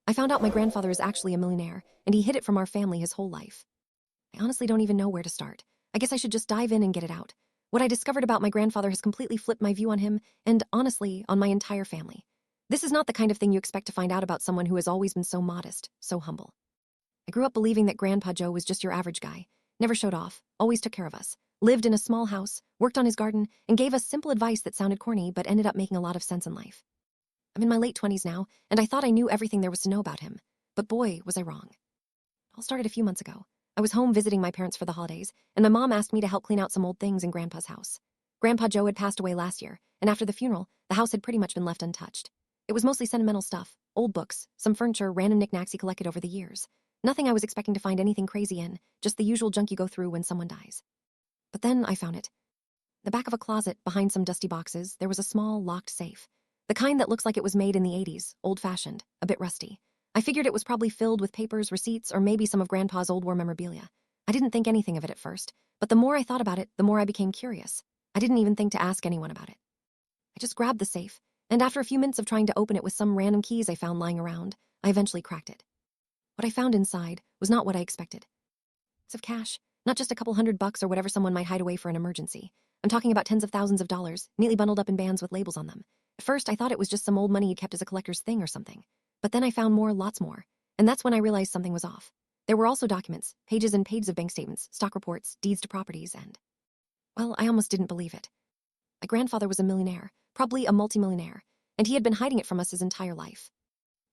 I found out my grandfather is actually a millionaire, and he hid it from our family his whole life. I honestly don't even know where to start. I guess I should just dive in and get it out. What I discovered about my grandfather has completely flipped my view on him, and honestly, on my entire family. This is not the kind of thing you expect to find out about someone who has always been so modest, so humble. I grew up believing that Grandpa Joe was just your average guy, never showed off, always took care of us, lived in a small house, worked on his garden, and gave us simple advice that sounded corny but ended up making a lot of sense in life. I'm in my late 20s now, and I thought I knew everything there was to know about him. But boy, was I wrong. It all started a few months ago. I was home visiting my parents for the holidays, and my mom asked me to help clean out some old things in Grandpa's house. Grandpa Joe had passed away last year, and after the funeral, the house had pretty much been left untouched. It was mostly sentimental stuff, old books, some furniture, random knickknacks he collected over the years. Nothing I was expecting to find anything crazy in, just the usual junk you go through when someone dies. But then I found it. In the back of a closet, behind some dusty boxes, there was a small, locked safe. The kind that looks like it was made in the 80s, old-fashioned, a bit rusty. I figured it was probably filled with papers, receipts, or maybe some of Grandpa's old war memorabilia. I didn't think anything of it at first, but the more I thought about it, the more I became curious. I didn't even think to ask anyone about it. I just grabbed the safe, and after a few minutes of trying to open it with some random keys I found lying around, I eventually cracked it. What I found inside was not what I expected. It's of cash, not just a couple $100 or whatever someone might hide away for an emergency. I'm talking about tens of thousands of dollars, neatly bundled up in bands with labels on them. At first, I thought it was just some old money he'd kept as a collector's thing or something. But then I found more, lots more. And that's when I realized something was off. There were also documents, pages and pages of bank statements, stock reports, deeds to properties, and... well, I almost didn't believe it. My grandfather was a millionaire, probably a multimillionaire, and he had been hiding it from us his entire life.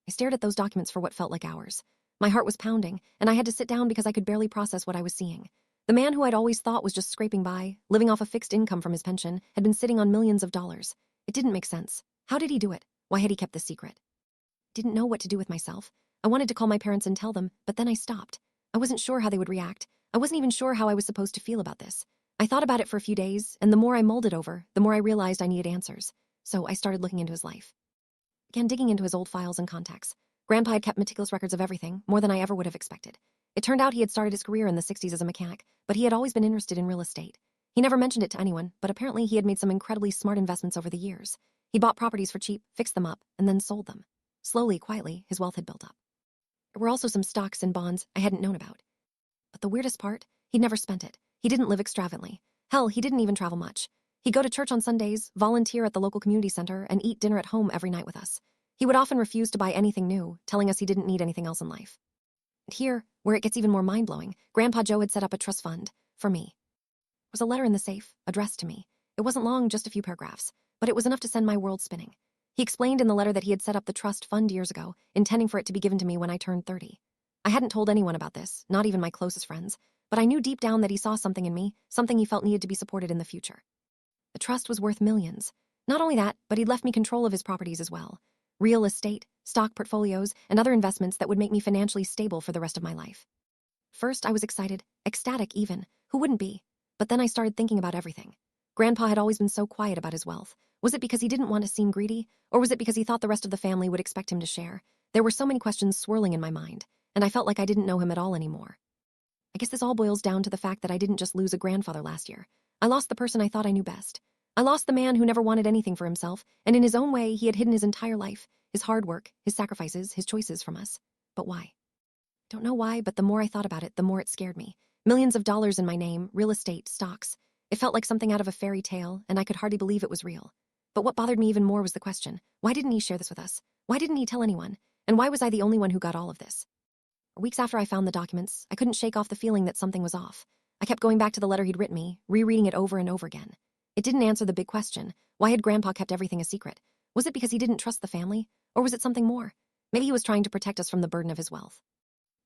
I stared at those documents for what felt like hours. My heart was pounding, and I had to sit down because I could barely process what I was seeing. The man who I'd always thought was just scraping by, living off a fixed income from his pension, had been sitting on millions of dollars. It didn't make sense. How did he do it? Why had he kept this secret? I didn't know what to do with myself. I wanted to call my parents and tell them, but then I stopped. I wasn't sure how they would react. I wasn't even sure how I was supposed to feel about this. I thought about it for a few days, and the more I mulled it over, the more I realized I needed answers. So I started looking into his life. Began digging into his old files and contacts. Grandpa had kept meticulous records of everything, more than I ever would have expected. It turned out he had started his career in the 60s as a mechanic, but he had always been interested in real estate. He never mentioned it to anyone, but apparently he had made some incredibly smart investments over the years. He bought properties for cheap, fixed them up, and then sold them. Slowly, quietly, his wealth had built up. There were also some stocks and bonds I hadn't known about. But the weirdest part, he'd never spent it. He didn't live extravagantly. Hell, he didn't even travel much. He'd go to church on Sundays, volunteer at the local community center, and eat dinner at home every night with us. He would often refuse to buy anything new, telling us he didn't need anything else in life. And here, where it gets even more mind-blowing, Grandpa Joe had set up a trust fund for me. There was a letter in the safe, addressed to me. It wasn't long, just a few paragraphs, but it was enough to send my world spinning. He explained in the letter that he had set up the trust fund years ago, intending for it to be given to me when I turned 30. I hadn't told anyone about this, not even my closest friends, but I knew deep down that he saw something in me, something he felt needed to be supported in the future. The trust was worth millions. Not only that, but he'd left me control of his properties as well. Real estate, stock portfolios, and other investments that would make me financially stable for the rest of my life. First, I was excited, ecstatic even. Who wouldn't be? But then I started thinking about everything. Grandpa had always been so quiet about his wealth. Was it because he didn't want to seem greedy, or was it because he thought the rest of the family would expect him to share? There were so many questions swirling in my mind, and I felt like I didn't know him at all anymore. I guess this all boils down to the fact that I didn't just lose a grandfather last year. I lost the person I thought I knew best. I lost the man who never wanted anything for himself, and in his own way, he had hidden his entire life, his hard work, his sacrifices, his choices from us. But why? Don't know why, but the more I thought about it, the more it scared me. Millions of dollars in my name, real estate, stocks. It felt like something out of a fairy tale, and I could hardly believe it was real. But what bothered me even more was the question, why didn't he share this with us? Why didn't he tell anyone? And why was I the only one who got all of this? Weeks after I found the documents, I couldn't shake off the feeling that something was off. I kept going back to the letter he'd written me, rereading it over and over again. It didn't answer the big question. Why had Grandpa kept everything a secret? Was it because he didn't trust the family? Or was it something more? Maybe he was trying to protect us from the burden of his wealth.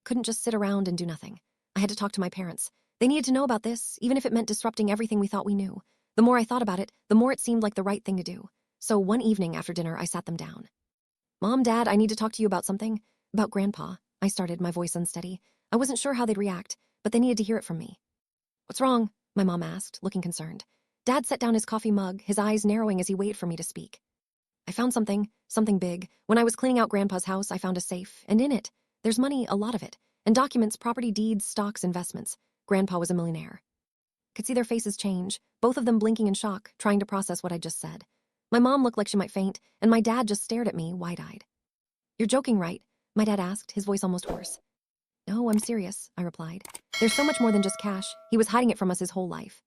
Couldn't just sit around and do nothing. I had to talk to my parents. They needed to know about this, even if it meant disrupting everything we thought we knew. The more I thought about it, the more it seemed like the right thing to do. So one evening after dinner, I sat them down. Mom, Dad, I need to talk to you about something. About Grandpa. I started, my voice unsteady. I wasn't sure how they'd react, but they needed to hear it from me. What's wrong? My mom asked, looking concerned. Dad set down his coffee mug, his eyes narrowing as he waited for me to speak. I found something big. When I was cleaning out Grandpa's house, I found a safe, and in it, there's money, a lot of it, and documents, property, deeds, stocks, investments. Grandpa was a millionaire. Could see their faces change, both of them blinking in shock, trying to process what I just said. My mom looked like she might faint, and my dad just stared at me, wide-eyed. You're joking, right? my dad asked, his voice almost hoarse. No, I'm serious, I replied. There's so much more than just cash. He was hiding it from us his whole life.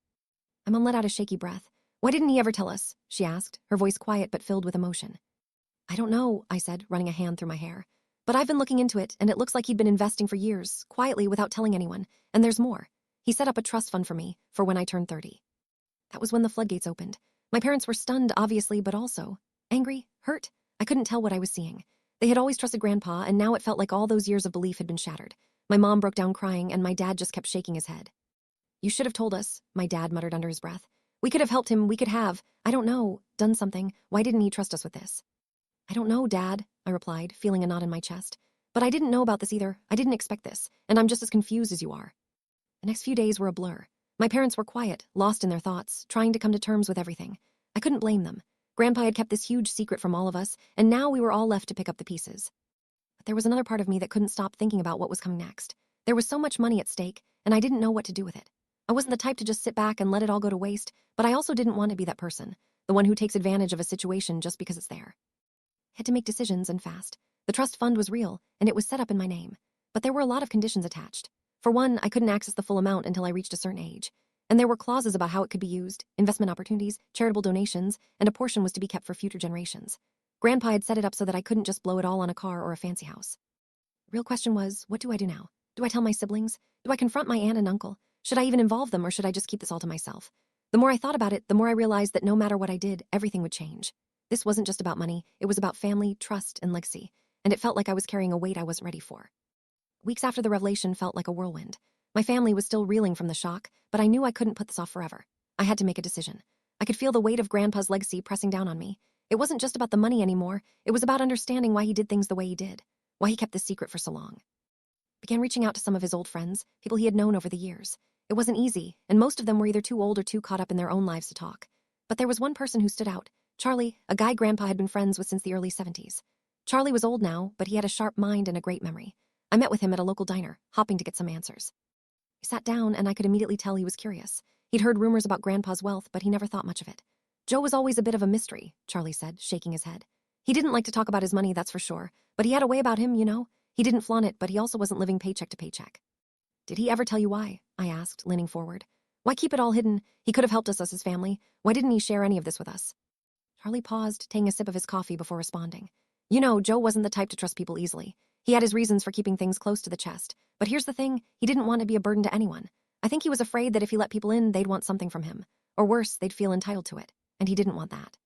My mom let out a shaky breath. Why didn't he ever tell us? She asked, her voice quiet but filled with emotion. I don't know, I said, running a hand through my hair. But I've been looking into it, and it looks like he'd been investing for years, quietly, without telling anyone. And there's more. He set up a trust fund for me, for when I turned 30. That was when the floodgates opened. My parents were stunned, obviously, but also angry, hurt. I couldn't tell what I was seeing. They had always trusted Grandpa, and now it felt like all those years of belief had been shattered. My mom broke down crying, and my dad just kept shaking his head. You should have told us, my dad muttered under his breath. We could have helped him, we could have, I don't know, done something. Why didn't he trust us with this? I don't know, Dad, I replied, feeling a knot in my chest. But I didn't know about this either. I didn't expect this, and I'm just as confused as you are. The next few days were a blur. My parents were quiet, lost in their thoughts, trying to come to terms with everything. I couldn't blame them. Grandpa had kept this huge secret from all of us, and now we were all left to pick up the pieces. But there was another part of me that couldn't stop thinking about what was coming next. There was so much money at stake, and I didn't know what to do with it. I wasn't the type to just sit back and let it all go to waste, but I also didn't want to be that person, the one who takes advantage of a situation just because it's there. I had to make decisions, and fast. The trust fund was real, and it was set up in my name. But there were a lot of conditions attached. For one, I couldn't access the full amount until I reached a certain age. And there were clauses about how it could be used, investment opportunities, charitable donations, and a portion was to be kept for future generations. Grandpa had set it up so that I couldn't just blow it all on a car or a fancy house. The real question was, what do I do now? Do I tell my siblings? Do I confront my aunt and uncle? Should I even involve them, or should I just keep this all to myself? The more I thought about it, the more I realized that no matter what I did, everything would change. This wasn't just about money, it was about family, trust, and legacy, and it felt like I was carrying a weight I wasn't ready for. Weeks after the revelation felt like a whirlwind. My family was still reeling from the shock, but I knew I couldn't put this off forever. I had to make a decision. I could feel the weight of Grandpa's legacy pressing down on me. It wasn't just about the money anymore, it was about understanding why he did things the way he did, why he kept this secret for so long. I began reaching out to some of his old friends, people he had known over the years. It wasn't easy, and most of them were either too old or too caught up in their own lives to talk. But there was one person who stood out. Charlie, a guy Grandpa had been friends with since the early 70s. Charlie was old now, but he had a sharp mind and a great memory. I met with him at a local diner, hoping to get some answers. He sat down, and I could immediately tell he was curious. He'd heard rumors about Grandpa's wealth, but he never thought much of it. Joe was always a bit of a mystery, Charlie said, shaking his head. He didn't like to talk about his money, that's for sure, but he had a way about him, you know. He didn't flaunt it, but he also wasn't living paycheck to paycheck. Did he ever tell you why? I asked, leaning forward. Why keep it all hidden? He could have helped us as his family. Why didn't he share any of this with us? Charlie paused, taking a sip of his coffee before responding. You know, Joe wasn't the type to trust people easily. He had his reasons for keeping things close to the chest. But here's the thing, he didn't want to be a burden to anyone. I think he was afraid that if he let people in, they'd want something from him. Or worse, they'd feel entitled to it. And he didn't want that.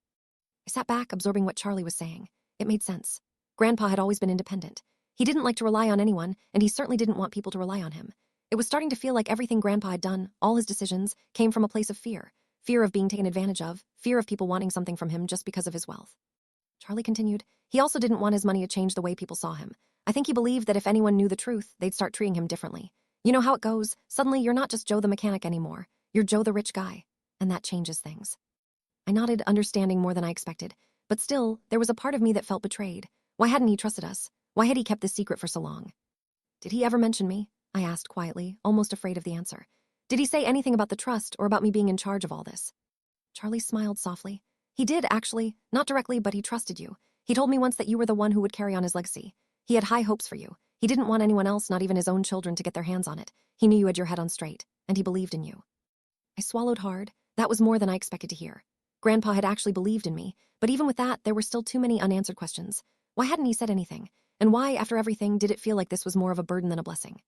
I sat back, absorbing what Charlie was saying. It made sense. Grandpa had always been independent. He didn't like to rely on anyone, and he certainly didn't want people to rely on him. It was starting to feel like everything Grandpa had done, all his decisions, came from a place of fear. Fear of being taken advantage of, fear of people wanting something from him just because of his wealth. Charlie continued, he also didn't want his money to change the way people saw him. I think he believed that if anyone knew the truth, they'd start treating him differently. You know how it goes. Suddenly, you're not just Joe the mechanic anymore. You're Joe the rich guy. And that changes things. I nodded, understanding more than I expected. But still, there was a part of me that felt betrayed. Why hadn't he trusted us? Why had he kept this secret for so long? Did he ever mention me? I asked quietly, almost afraid of the answer. Did he say anything about the trust or about me being in charge of all this? Charlie smiled softly. He did, actually. Not directly, but he trusted you. He told me once that you were the one who would carry on his legacy. He had high hopes for you. He didn't want anyone else, not even his own children, to get their hands on it. He knew you had your head on straight, and he believed in you. I swallowed hard. That was more than I expected to hear. Grandpa had actually believed in me, but even with that, there were still too many unanswered questions. Why hadn't he said anything? And why, after everything, did it feel like this was more of a burden than a blessing?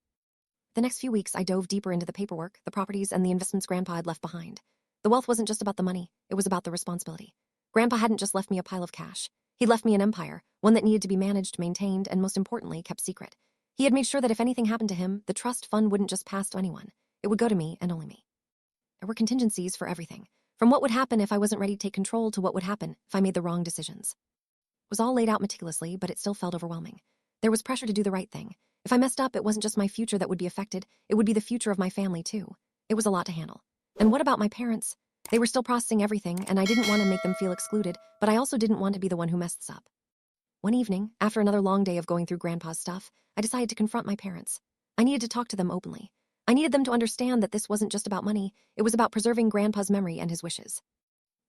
The next few weeks, I dove deeper into the paperwork, the properties, and the investments Grandpa had left behind. The wealth wasn't just about the money, it was about the responsibility. Grandpa hadn't just left me a pile of cash. He'd left me an empire, one that needed to be managed, maintained, and most importantly, kept secret. He had made sure that if anything happened to him, the trust fund wouldn't just pass to anyone. It would go to me and only me. There were contingencies for everything, from what would happen if I wasn't ready to take control to what would happen if I made the wrong decisions. It was all laid out meticulously, but it still felt overwhelming. There was pressure to do the right thing. If I messed up, it wasn't just my future that would be affected, it would be the future of my family too. It was a lot to handle. And what about my parents? They were still processing everything, and I didn't want to make them feel excluded, but I also didn't want to be the one who messed this up. One evening, after another long day of going through Grandpa's stuff, I decided to confront my parents. I needed to talk to them openly. I needed them to understand that this wasn't just about money, it was about preserving Grandpa's memory and his wishes.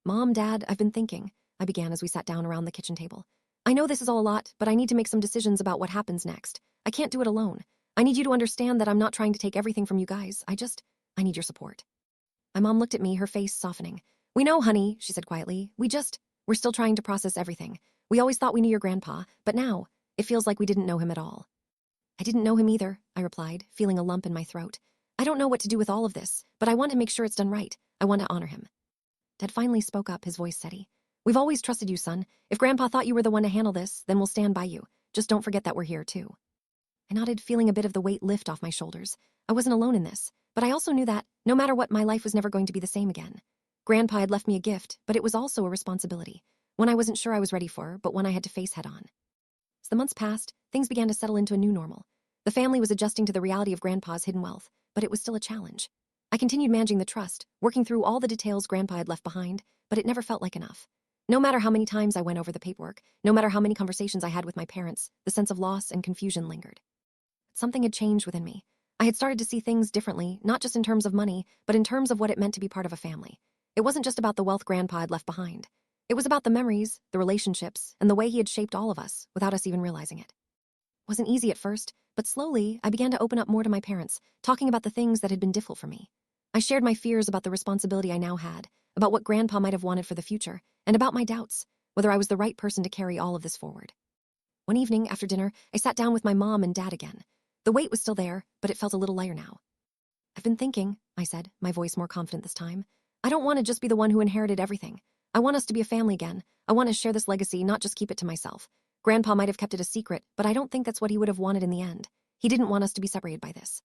Mom, Dad, I've been thinking, I began as we sat down around the kitchen table. I know this is all a lot, but I need to make some decisions about what happens next. I can't do it alone. I need you to understand that I'm not trying to take everything from you guys. I need your support. My mom looked at me, her face softening. We know, honey, she said quietly. We're still trying to process everything. We always thought we knew your grandpa, but now it feels like we didn't know him at all. I didn't know him either, I replied, feeling a lump in my throat. I don't know what to do with all of this, but I want to make sure it's done right. I want to honor him. Dad finally spoke up, his voice steady. We've always trusted you, son. If Grandpa thought you were the one to handle this, then we'll stand by you. Just don't forget that we're here, too. I nodded, feeling a bit of the weight lift off my shoulders. I wasn't alone in this, but I also knew that, no matter what, my life was never going to be the same again. Grandpa had left me a gift, but it was also a responsibility. One I wasn't sure I was ready for, but one I had to face head on. As the months passed, things began to settle into a new normal. The family was adjusting to the reality of Grandpa's hidden wealth, but it was still a challenge. I continued managing the trust, working through all the details Grandpa had left behind, but it never felt like enough. No matter how many times I went over the paperwork, no matter how many conversations I had with my parents, the sense of loss and confusion lingered. Something had changed within me. I had started to see things differently, not just in terms of money, but in terms of what it meant to be part of a family. It wasn't just about the wealth Grandpa had left behind. It was about the memories, the relationships, and the way he had shaped all of us, without us even realizing it. It wasn't easy at first, but slowly I began to open up more to my parents, talking about the things that had been difficult for me. I shared my fears about the responsibility I now had, about what Grandpa might have wanted for the future, and about my doubts, whether I was the right person to carry all of this forward. One evening, after dinner, I sat down with my mom and dad again. The weight was still there, but it felt a little lighter now. I've been thinking, I said, my voice more confident this time. I don't want to just be the one who inherited everything. I want us to be a family again. I want to share this legacy, not just keep it to myself. Grandpa might have kept it a secret, but I don't think that's what he would have wanted in the end. He didn't want us to be separated by this.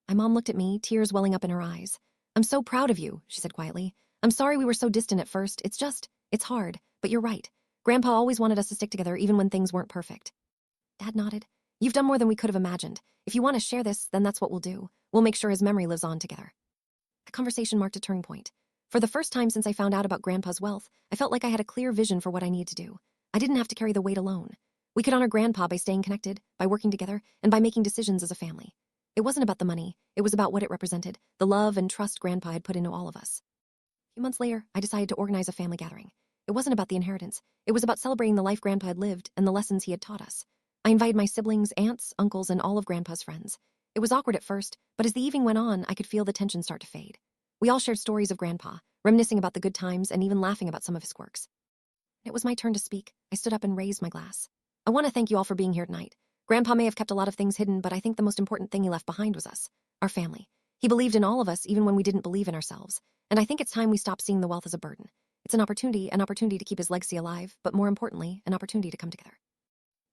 My mom looked at me, tears welling up in her eyes. I'm so proud of you, she said quietly. I'm sorry we were so distant at first. It's hard, but you're right. Grandpa always wanted us to stick together even when things weren't perfect. Dad nodded. You've done more than we could have imagined. If you want to share this, then that's what we'll do. We'll make sure his memory lives on together. The conversation marked a turning point. For the first time since I found out about Grandpa's wealth, I felt like I had a clear vision for what I needed to do. I didn't have to carry the weight alone. We could honor Grandpa by staying connected, by working together, and by making decisions as a family. It wasn't about the money. It was about what it represented, the love and trust Grandpa had put into all of us. A few months later, I decided to organize a family gathering. It wasn't about the inheritance. It was about celebrating the life Grandpa had lived and the lessons he had taught us. I invited my siblings, aunts, uncles, and all of Grandpa's friends. It was awkward at first, but as the evening went on, I could feel the tension start to fade. We all shared stories of Grandpa, reminiscing about the good times and even laughing about some of his quirks. It was my turn to speak. I stood up and raised my glass. I want to thank you all for being here tonight. Grandpa may have kept a lot of things hidden, but I think the most important thing he left behind was us, our family. He believed in all of us even when we didn't believe in ourselves, and I think it's time we stop seeing the wealth as a burden. It's an opportunity to keep his legacy alive, but more importantly, an opportunity to come together.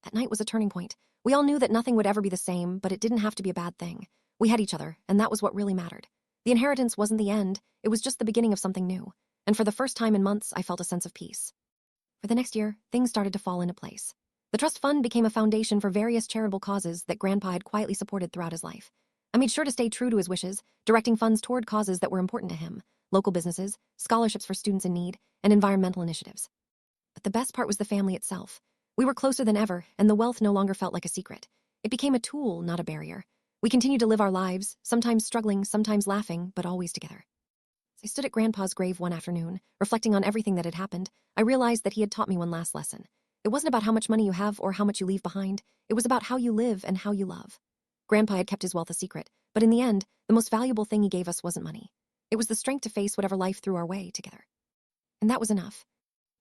That night was a turning point. We all knew that nothing would ever be the same, but it didn't have to be a bad thing. We had each other, and that was what really mattered. The inheritance wasn't the end, it was just the beginning of something new. And for the first time in months, I felt a sense of peace. For the next year, things started to fall into place. The trust fund became a foundation for various charitable causes that Grandpa had quietly supported throughout his life. I made sure to stay true to his wishes, directing funds toward causes that were important to him, local businesses, scholarships for students in need, and environmental initiatives. But the best part was the family itself. We were closer than ever, and the wealth no longer felt like a secret. It became a tool, not a barrier. We continued to live our lives, sometimes struggling, sometimes laughing, but always together. As I stood at Grandpa's grave one afternoon, reflecting on everything that had happened, I realized that he had taught me one last lesson. It wasn't about how much money you have or how much you leave behind. It was about how you live and how you love. Grandpa had kept his wealth a secret, but in the end, the most valuable thing he gave us wasn't money. It was the strength to face whatever life threw our way together. And that was enough.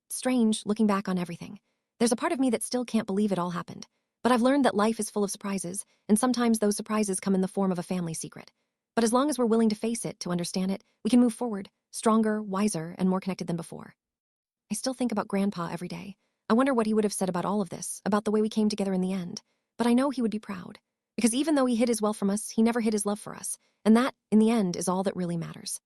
It's strange, looking back on everything. There's a part of me that still can't believe it all happened. But I've learned that life is full of surprises, and sometimes those surprises come in the form of a family secret. But as long as we're willing to face it, to understand it, we can move forward, stronger, wiser, and more connected than before. I still think about Grandpa every day. I wonder what he would have said about all of this, about the way we came together in the end. But I know he would be proud. Because even though he hid his wealth from us, he never hid his love for us. And that, in the end, is all that really matters.